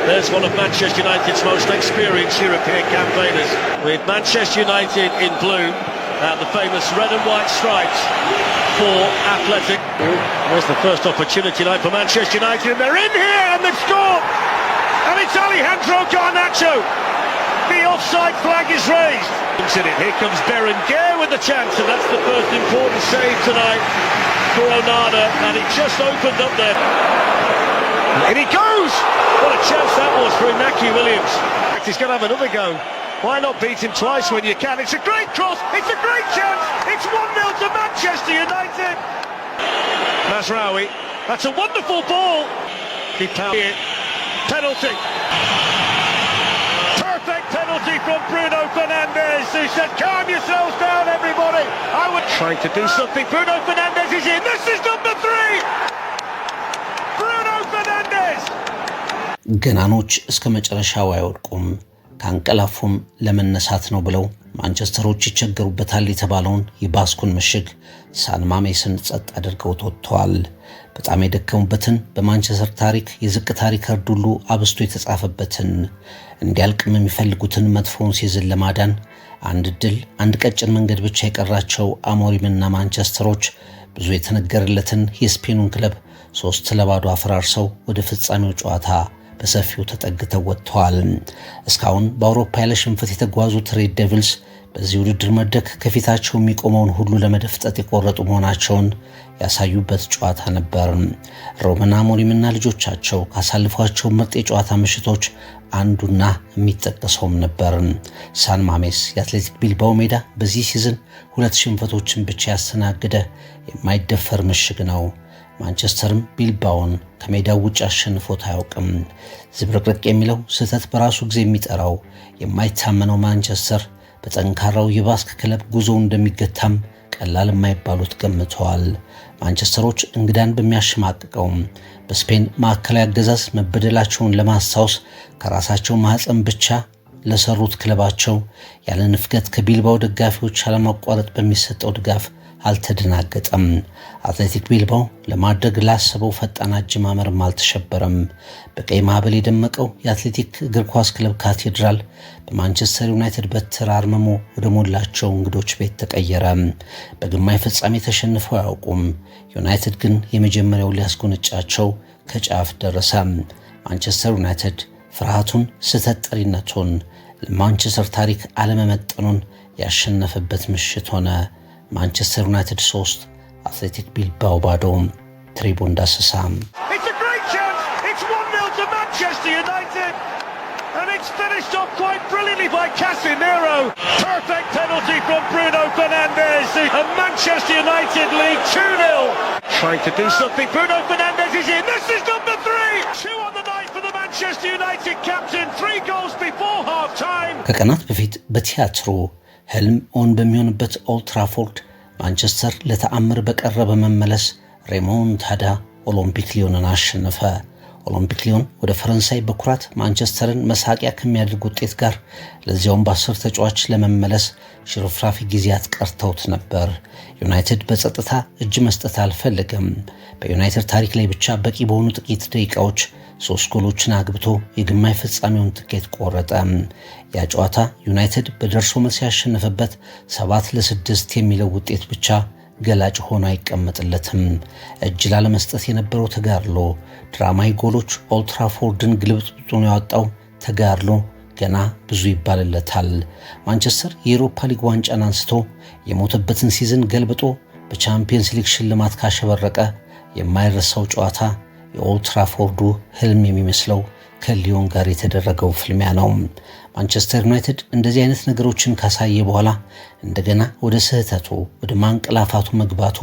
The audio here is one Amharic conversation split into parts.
There's one of Manchester United's most experienced European campaigners, with Manchester United in blue and the famous red and white stripes for Athletic. Where's the first opportunity now for Manchester United? And they're in here and they've scored! And it's Alejandro Garnacho. The offside flag is raised. Here comes Berenguer with the chance, and that's the first important save tonight for Onana, and it just opened up there. And he goes! What a chance that was for Inaki Williams. He's going to have another go. Why not beat him twice when you can? It's a great cross, it's a great chance. It's 1-0 to Manchester United. Mazraoui, that's a wonderful ball. Penalty. Perfect penalty from Bruno Fernandes, who said, calm yourselves down, everybody. I would try to do something. Bruno Fernandes is in. This is number 3. Bruno Fernandes. ገናኖች እስከ መጨረሻው አይወድቁም፣ ካንቀላፉም ለመነሳት ነው ብለው ማንቸስተሮች ይቸገሩበታል የተባለውን የባስኩን ምሽግ ሳንማሜስን ጸጥ አድርገው ተወጥተዋል። በጣም የደከሙበትን በማንቸስተር ታሪክ የዝቅታ ሪከርድ ሁሉ አብስቶ የተጻፈበትን እንዲያልቅም የሚፈልጉትን መጥፎውን ሲዝን ለማዳን አንድ ድል አንድ ቀጭን መንገድ ብቻ የቀራቸው አሞሪምና ማንቸስተሮች ብዙ የተነገረለትን የስፔኑን ክለብ 3-2 አፈራርሰው ወደ ፍጻሜው ጨዋታ በሰፊው ተጠግተው ወጥተዋል። እስካሁን በአውሮፓ ያለ ሽንፈት የተጓዙት ሬድ ዴቪልስ በዚህ ውድድር መድረክ ከፊታቸው የሚቆመውን ሁሉ ለመደፍጠጥ የቆረጡ መሆናቸውን ያሳዩበት ጨዋታ ነበር። ሩበን አሞሪምና ልጆቻቸው ካሳልፏቸው ምርጥ የጨዋታ ምሽቶች አንዱና የሚጠቀሰውም ነበር። ሳን ማሜስ የአትሌቲክ ቢልባኦ ሜዳ በዚህ ሲዝን 2 ሽንፈቶችን ብቻ ያስተናገደ የማይደፈር ምሽግ ነው። ማንቸስተርም ቢልባኦን ከሜዳው ውጭ አሸንፎት አያውቅም። ዝብርቅርቅ የሚለው ስህተት በራሱ ጊዜ የሚጠራው የማይታመነው ማንቸስተር በጠንካራው የባስክ ክለብ ጉዞው እንደሚገታም ቀላል የማይባሉት ገምተዋል። ማንቸስተሮች እንግዳን በሚያሸማቅቀው በስፔን ማዕከላዊ አገዛዝ መበደላቸውን ለማስታወስ ከራሳቸው ማህፀን ብቻ ለሰሩት ክለባቸው ያለ ንፍገት ከቢልባኦ ደጋፊዎች አለማቋረጥ በሚሰጠው ድጋፍ አልተደናገጠም። አትሌቲክ ቢልባኦ ለማድረግ ላሰበው ፈጣን አጀማመርም አልተሸበረም። በቀይ ማዕበል የደመቀው የአትሌቲክ እግር ኳስ ክለብ ካቴድራል በማንቸስተር ዩናይትድ በትር አርምሞ ወደ ሞላቸው እንግዶች ቤት ተቀየረ። በግማሽ ፍጻሜ ተሸንፈው አያውቁም። ዩናይትድ ግን የመጀመሪያው ሊያስጎነጫቸው ከጫፍ ደረሰ። ማንቸስተር ዩናይትድ ፍርሃቱን፣ ስህተት ጠሪነቱን፣ ለማንቸስተር ታሪክ አለመመጠኑን ያሸነፈበት ምሽት ሆነ። ማንቸስተር ዩናይትድ 3 አትሌቲክ ቢልባኦ ባዶ። ትሪቡን ዳሰሳ። It's a great chance. It's 1-0 to Manchester United. And it's finished off quite brilliantly by Casemiro. Perfect penalty from Bruno Fernandes. And Manchester United lead 2-0. Trying to do something. Bruno Fernandes is in. This is number 3. 2 on the night for the Manchester United captain. 3 goals before half time. ከቀናት በፊት በቲያትሩ ህልም ኦን በሚሆንበት ኦልድ ትራፎርድ ማንቸስተር ለተአምር በቀረበ መመለስ ሬሞንታዳ ኦሎምፒክ ሊዮንን አሸነፈ። ኦሎምፒክ ሊዮን ወደ ፈረንሳይ በኩራት ማንቸስተርን መሳቂያ ከሚያደርግ ውጤት ጋር ለዚያውም በ10 ተጫዋች ለመመለስ ሽርፍራፊ ጊዜያት ቀርተውት ነበር። ዩናይትድ በጸጥታ እጅ መስጠት አልፈለገም። በዩናይትድ ታሪክ ላይ ብቻ በቂ በሆኑ ጥቂት ደቂቃዎች 3 ጎሎችን አግብቶ የግማሽ ፍጻሜውን ትኬት ቆረጠ። ያ ጨዋታ ዩናይትድ በደርሶ መልስ ያሸነፈበት 7-6 የሚለው ውጤት ብቻ ገላጭ ሆኖ አይቀመጥለትም። እጅ ላለመስጠት የነበረው ተጋድሎ፣ ድራማዊ ጎሎች፣ ኦልድ ትራፎርድን ግልብጥብጡን ያወጣው ተጋድሎ ገና ብዙ ይባልለታል። ማንቸስተር የአውሮፓ ሊግ ዋንጫን አንስቶ የሞተበትን ሲዝን ገልብጦ በቻምፒየንስ ሊግ ሽልማት ካሸበረቀ የማይረሳው ጨዋታ የኦልድ ትራፎርዱ ህልም የሚመስለው ከሊዮን ጋር የተደረገው ፍልሚያ ነው። ማንቸስተር ዩናይትድ እንደዚህ አይነት ነገሮችን ካሳየ በኋላ እንደገና ወደ ስህተቱ ወደ ማንቀላፋቱ መግባቱ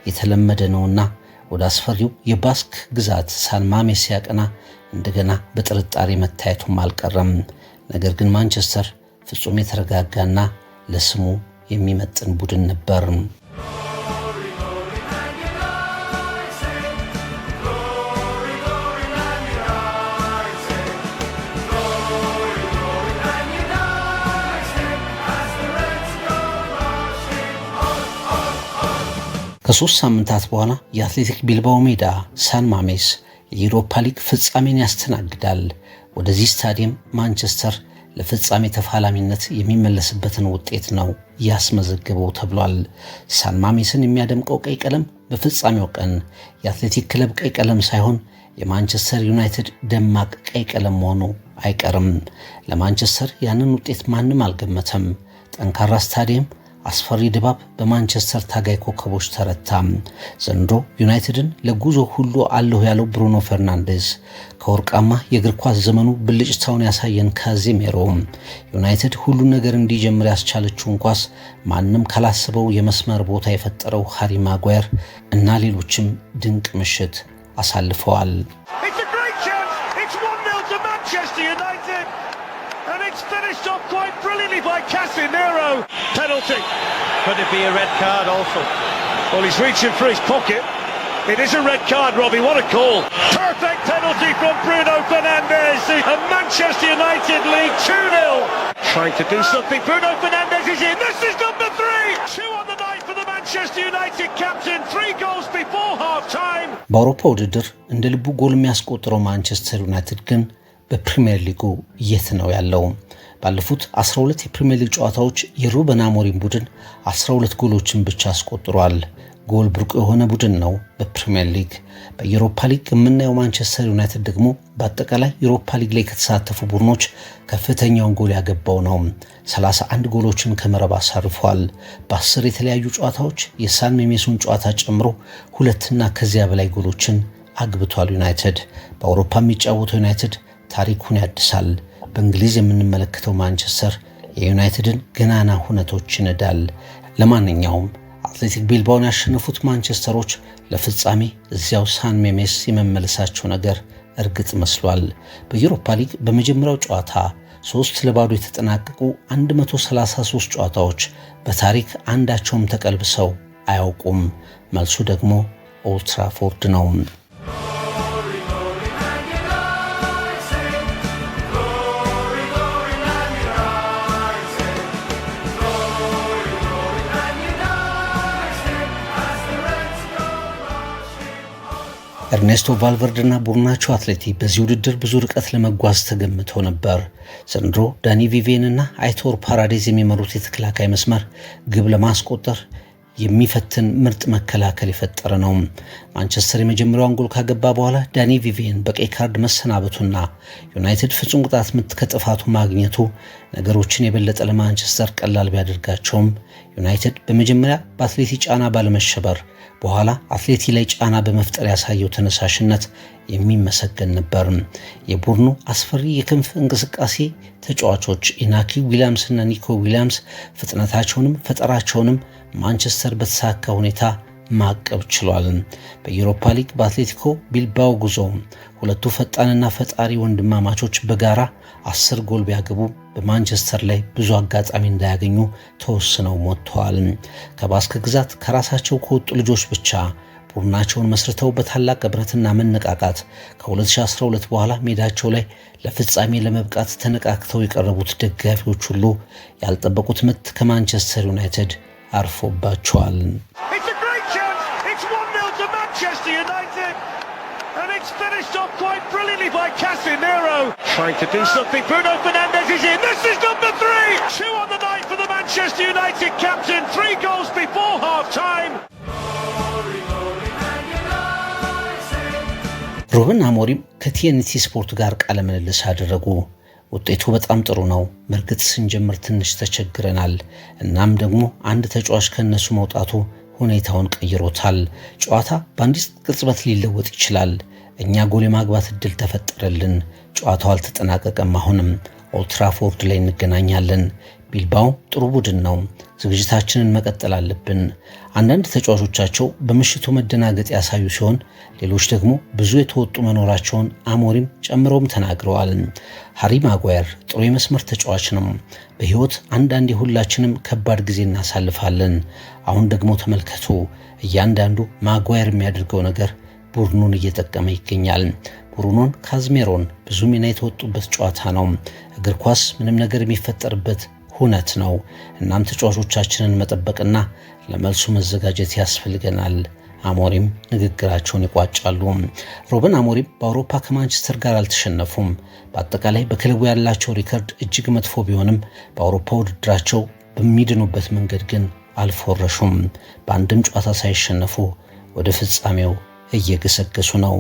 የተለመደ ነውና ወደ አስፈሪው የባስክ ግዛት ሳን ማሜስ ሲያቀና እንደገና በጥርጣሬ መታየቱም አልቀረም። ነገር ግን ማንቸስተር ፍጹም የተረጋጋና ለስሙ የሚመጥን ቡድን ነበር። ከ3 ሳምንታት በኋላ የአትሌቲክ ቢልባኦ ሜዳ ሳን ማሜስ የዩሮፓ ሊግ ፍጻሜን ያስተናግዳል። ወደዚህ ስታዲየም ማንቸስተር ለፍጻሜ ተፋላሚነት የሚመለስበትን ውጤት ነው ያስመዘግበው ተብሏል። ሳን ማሜስን የሚያደምቀው ቀይ ቀለም በፍጻሜው ቀን የአትሌቲክ ክለብ ቀይ ቀለም ሳይሆን የማንቸስተር ዩናይትድ ደማቅ ቀይ ቀለም መሆኑ አይቀርም። ለማንቸስተር ያንን ውጤት ማንም አልገመተም። ጠንካራ ስታዲየም፣ አስፈሪ ድባብ በማንቸስተር ታጋይ ኮከቦች ተረታ። ዘንድሮ ዩናይትድን ለጉዞ ሁሉ አለሁ ያለው ብሩኖ ፈርናንዴዝ ከወርቃማ የእግር ኳስ ዘመኑ ብልጭታውን ያሳየን ካዜሜሮ ዩናይትድ ሁሉ ነገር እንዲጀምር ያስቻለችውን ኳስ ማንም ካላሰበው የመስመር ቦታ የፈጠረው ሃሪ ማጓየር እና ሌሎችም ድንቅ ምሽት አሳልፈዋል። And it's finished off quite brilliantly by Casemiro. Penalty. Could it be a red card also? Well, he's reaching for his pocket. It is a red card, Robbie. What a call. Perfect penalty from Bruno Fernandes. And Manchester United lead 2-0. Trying to do something. Bruno Fernandes is in. This is number 3. 2 on the night for the Manchester United captain. 3 goals before half-time. በአውሮፓ ውድድር እንደ ልቡ ጎል የሚያስቆጥረው ማንቸስተር ዩናይትድ ግን በፕሪሚየር ሊጉ የት ነው ያለው? ባለፉት 12 የፕሪሚየር ሊግ ጨዋታዎች የሩበን አሞሪም ቡድን 12 ጎሎችን ብቻ አስቆጥሯል። ጎል ብርቁ የሆነ ቡድን ነው በፕሪሚየር ሊግ። በዩሮፓ ሊግ የምናየው ማንቸስተር ዩናይትድ ደግሞ በአጠቃላይ ዩሮፓ ሊግ ላይ ከተሳተፉ ቡድኖች ከፍተኛውን ጎል ያገባው ነው። 31 ጎሎችን ከመረብ አሳርፏል። በ10 የተለያዩ ጨዋታዎች የሳን ሜሜሱን ጨዋታ ጨምሮ 2 እና ከዚያ በላይ ጎሎችን አግብቷል። ዩናይትድ በአውሮፓ የሚጫወተው ዩናይትድ ታሪኩን ያድሳል። በእንግሊዝ የምንመለከተው ማንቸስተር የዩናይትድን ገናና ሁነቶች ይነዳል። ለማንኛውም አትሌቲክ ቢልባውን ያሸነፉት ማንቸስተሮች ለፍጻሜ እዚያው ሳን ሜሜስ የመመለሳቸው ነገር እርግጥ መስሏል። በዩሮፓ ሊግ በመጀመሪያው ጨዋታ 3-2 የተጠናቀቁ 133 ጨዋታዎች በታሪክ አንዳቸውም ተቀልብሰው አያውቁም። መልሱ ደግሞ ኦልድ ትራፎርድ ነው። ኤርኔስቶ ቫልቨርዴ እና ቡድናቸው አትሌቲክ በዚህ ውድድር ብዙ ርቀት ለመጓዝ ተገምተው ነበር። ዘንድሮ ዳኒ ቪቪየን እና አይቶር ፓራዴዝ የሚመሩት የተከላካይ መስመር ግብ ለማስቆጠር የሚፈትን ምርጥ መከላከል የፈጠረ ነው። ማንቸስተር የመጀመሪያውን ጎል ካገባ በኋላ ዳኒ ቪቪየን በቀይ ካርድ መሰናበቱና ዩናይትድ ፍጹም ቅጣት ምት ከጥፋቱ ማግኘቱ ነገሮችን የበለጠ ለማንቸስተር ቀላል ቢያደርጋቸውም ዩናይትድ በመጀመሪያ በአትሌቲ ጫና ባለመሸበር በኋላ አትሌቲ ላይ ጫና በመፍጠር ያሳየው ተነሳሽነት የሚመሰገን ነበር። የቡድኑ አስፈሪ የክንፍ እንቅስቃሴ ተጫዋቾች ኢናኪ ዊሊያምስ እና ኒኮ ዊሊያምስ ፍጥነታቸውንም ፈጠራቸውንም ማንቸስተር በተሳካ ሁኔታ ማቀብ ችሏል። በዩሮፓ ሊግ በአትሌቲኮ ቢልባኦ ጉዞ ሁለቱ ፈጣንና ፈጣሪ ወንድማማቾች በጋራ 10 ጎል ቢያገቡ በማንቸስተር ላይ ብዙ አጋጣሚ እንዳያገኙ ተወስነው ሞተዋል። ከባስክ ግዛት ከራሳቸው ከወጡ ልጆች ብቻ ቡድናቸውን መስርተው በታላቅ ሕብረትና መነቃቃት ከ2012 በኋላ ሜዳቸው ላይ ለፍጻሜ ለመብቃት ተነቃቅተው የቀረቡት ደጋፊዎች ሁሉ ያልጠበቁት ምት ከማንቸስተር ዩናይትድ አርፎባቸዋል። And it's finished off quite brilliantly by Casemiro. Trying to do something. Bruno Fernandes is in. This is number 3. 2 on the night for the Manchester United captain. 3 goals before half-time. ሩበን አሞሪም ከቲኤንቲ ስፖርት ጋር ቃለ ምልልስ አደረጉ። ውጤቱ በጣም ጥሩ ነው። በእርግጥ ስንጀምር ትንሽ ተቸግረናል። እናም ደግሞ አንድ ተጫዋች ከነሱ መውጣቱ ሁኔታውን ቀይሮታል። ጨዋታ በአንዲት ቅጽበት ሊለወጥ ይችላል። እኛ ጎል የማግባት እድል ተፈጠረልን። ጨዋታው አልተጠናቀቀም። አሁንም ኦልድ ትራፎርድ ላይ እንገናኛለን። ቢልባኦ ጥሩ ቡድን ነው። ዝግጅታችንን መቀጠል አለብን። አንዳንድ ተጫዋቾቻቸው በምሽቱ መደናገጥ ያሳዩ ሲሆን ሌሎች ደግሞ ብዙ የተወጡ መኖራቸውን አሞሪም ጨምረውም ተናግረዋል። ሃሪ ማጓየር ጥሩ የመስመር ተጫዋች ነው። በህይወት አንዳንዴ ሁላችንም ከባድ ጊዜ እናሳልፋለን። አሁን ደግሞ ተመልከቱ፣ እያንዳንዱ ማጓየር የሚያደርገው ነገር ቡድኑን እየጠቀመ ይገኛል። ብሩኖን ካዝሜሮን ብዙ ሚና የተወጡበት ጨዋታ ነው። እግር ኳስ ምንም ነገር የሚፈጠርበት ሁነት ነው። እናም ተጫዋቾቻችንን መጠበቅና ለመልሱ መዘጋጀት ያስፈልገናል። አሞሪም ንግግራቸውን ይቋጫሉ። ሩበን አሞሪም በአውሮፓ ከማንቸስተር ጋር አልተሸነፉም። በአጠቃላይ በክለቡ ያላቸው ሪከርድ እጅግ መጥፎ ቢሆንም በአውሮፓ ውድድራቸው በሚድኑበት መንገድ ግን አልፎረሹም። በአንድም ጨዋታ ሳይሸነፉ ወደ ፍጻሜው እየገሰገሱ ነው።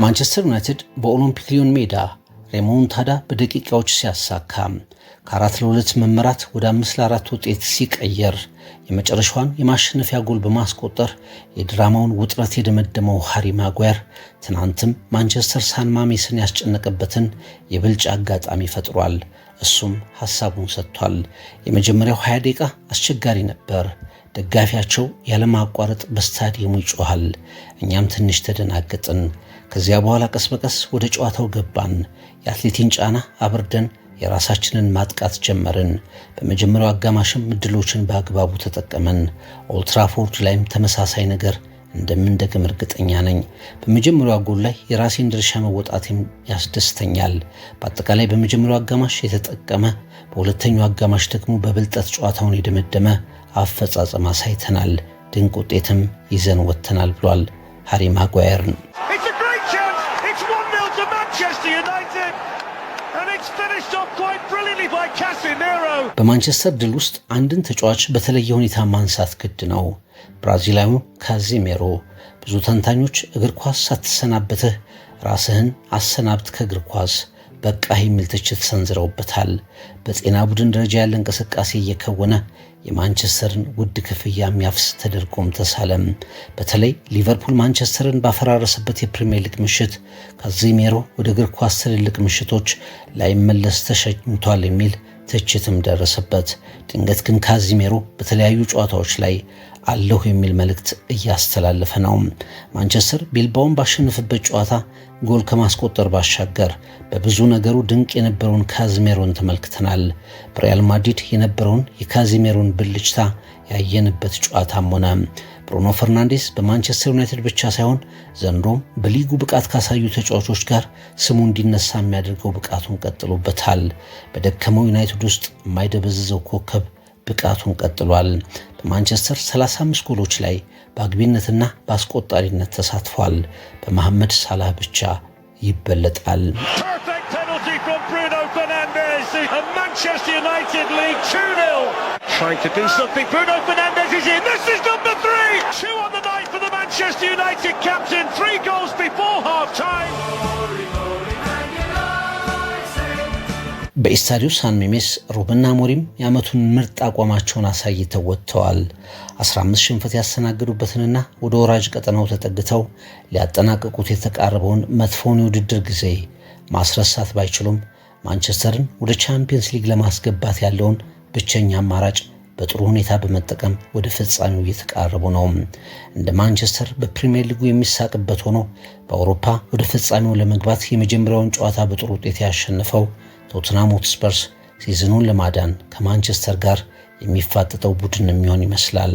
ማንቸስተር ዩናይትድ በኦሎምፒክ ሊዮን ሜዳ ሬሞንታዳ በደቂቃዎች ሲያሳካ ከ4-2 መመራት ወደ 5-4 ውጤት ሲቀየር የመጨረሻዋን የማሸነፊያ ጎል በማስቆጠር የድራማውን ውጥረት የደመደመው ሃሪ ማጓየር ትናንትም ማንቸስተር ሳን ማሜስን ያስጨነቀበትን የብልጫ አጋጣሚ ፈጥሯል። እሱም ሐሳቡን ሰጥቷል። የመጀመሪያው 20 ደቂቃ አስቸጋሪ ነበር። ደጋፊያቸው ያለማቋረጥ በስታዲየሙ ይጮሃል። እኛም ትንሽ ተደናገጥን። ከዚያ በኋላ ቀስ በቀስ ወደ ጨዋታው ገባን። የአትሌቲን ጫና አብርደን የራሳችንን ማጥቃት ጀመርን። በመጀመሪያው አጋማሽም እድሎችን በአግባቡ ተጠቀመን። ኦልትራፎርድ ላይም ተመሳሳይ ነገር እንደምንደግም እርግጠኛ ነኝ። በመጀመሪያው ጎል ላይ የራሴን ድርሻ መወጣቴም ያስደስተኛል። በአጠቃላይ በመጀመሪያው አጋማሽ የተጠቀመ፣ በሁለተኛው አጋማሽ ደግሞ በብልጠት ጨዋታውን የደመደመ አፈጻጸም አሳይተናል። ድንቅ ውጤትም ይዘን ወጥተናል ብሏል ሃሪ ማጓየር። በማንቸስተር ድል ውስጥ አንድን ተጫዋች በተለየ ሁኔታ ማንሳት ግድ ነው። ብራዚላዊው ካዚሜሮ። ብዙ ተንታኞች እግር ኳስ ሳትሰናበትህ ራስህን አሰናብት ከእግር ኳስ በቃ የሚል ትችት ሰንዝረውበታል። በጤና ቡድን ደረጃ ያለ እንቅስቃሴ እየከወነ የማንቸስተርን ውድ ክፍያ የሚያፍስ ተደርጎም ተሳለም። በተለይ ሊቨርፑል ማንቸስተርን ባፈራረሰበት የፕሪሚየር ሊግ ምሽት ካዚሜሮ ወደ እግር ኳስ ትልልቅ ምሽቶች ላይመለስ ተሸኝቷል የሚል ትችትም ደረሰበት። ድንገት ግን ካዚሜሮ በተለያዩ ጨዋታዎች ላይ አለሁ የሚል መልእክት እያስተላለፈ ነው። ማንቸስተር ቢልባውን ባሸነፈበት ጨዋታ ጎል ከማስቆጠር ባሻገር በብዙ ነገሩ ድንቅ የነበረውን ካዚሜሮን ተመልክተናል። በሪያል ማድሪድ የነበረውን የካዚሜሮን ብልጭታ ያየንበት ጨዋታም ሆነ ብሩኖ ፈርናንዴስ በማንቸስተር ዩናይትድ ብቻ ሳይሆን ዘንድሮም በሊጉ ብቃት ካሳዩ ተጫዋቾች ጋር ስሙ እንዲነሳ የሚያደርገው ብቃቱን ቀጥሎበታል። በደከመው ዩናይትድ ውስጥ የማይደበዝዘው ኮከብ ብቃቱን ቀጥሏል። በማንቸስተር 35 ጎሎች ላይ በአግቢነትና በአስቆጣሪነት ተሳትፏል። በመሐመድ ሳላህ ብቻ ይበለጣል። በኢስታዲዮ ሳን ሜሜስ ሩበን አሞሪም የዓመቱን ምርጥ አቋማቸውን አሳይተው ወጥተዋል። 15 ሽንፈት ያስተናገዱበትንና ወደ ወራጅ ቀጠናው ተጠግተው ሊያጠናቅቁት የተቃረበውን መጥፎውን የውድድር ጊዜ ማስረሳት ባይችሉም ማንቸስተርን ወደ ቻምፒየንስ ሊግ ለማስገባት ያለውን ብቸኛ አማራጭ በጥሩ ሁኔታ በመጠቀም ወደ ፍጻሜው እየተቃረቡ ነው። እንደ ማንቸስተር በፕሪሚየር ሊጉ የሚሳቅበት ሆኖ በአውሮፓ ወደ ፍጻሜው ለመግባት የመጀመሪያውን ጨዋታ በጥሩ ውጤት ያሸነፈው ቶተንሃም ሆትስፐርስ ሲዝኑን ለማዳን ከማንቸስተር ጋር የሚፋጠጠው ቡድን የሚሆን ይመስላል።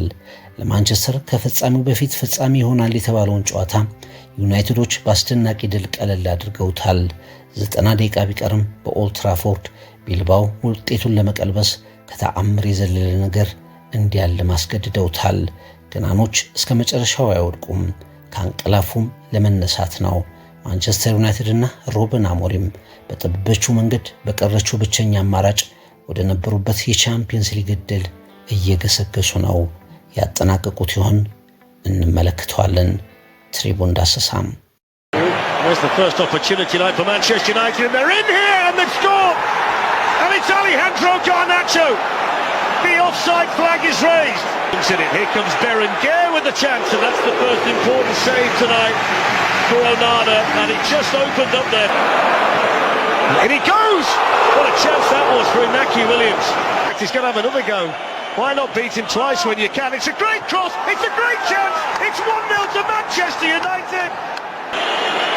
ለማንቸስተር ከፍጻሜው በፊት ፍጻሜ ይሆናል የተባለውን ጨዋታ ዩናይትዶች በአስደናቂ ድል ቀለል አድርገውታል። 90 ደቂቃ ቢቀርም በኦልትራፎርድ ቢልባው ውጤቱን ለመቀልበስ ከተአምር የዘለለ ነገር እንዲያለ ማስገድደውታል። ገናኖች እስከ መጨረሻው አይወድቁም፣ ካንቀላፉም ለመነሳት ነው። ማንቸስተር ዩናይትድ እና ሩበን አሞሪም በጠበበችው መንገድ በቀረችው ብቸኛ አማራጭ ወደ ነበሩበት የቻምፒየንስ ሊግ ዕድል እየገሰገሱ ነው። ያጠናቀቁት ይሆን? እንመለከተዋለን። ትሪቡን ዳሰሳም Where's the first opportunity like for Manchester United, and they're in here and they've scored, and it's Alejandro Garnacho. The offside flag is raised. Here comes Berenguer with the chance, and that's the first important save tonight for Onana, and it just opened up there. And he goes! What a chance that was for Inaki Williams. He's going to have another go. Why not beat him twice when you can? It's a great cross, it's a great chance, it's 1-0 to Manchester United.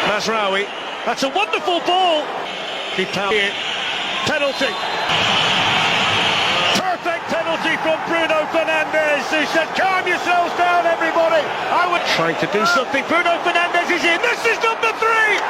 Mazraoui, that's a wonderful ball. Penalty. Perfect penalty from Bruno Fernandes, who said, calm yourselves down, everybody. I was trying to do something. Bruno Fernandes is in. This is number 3.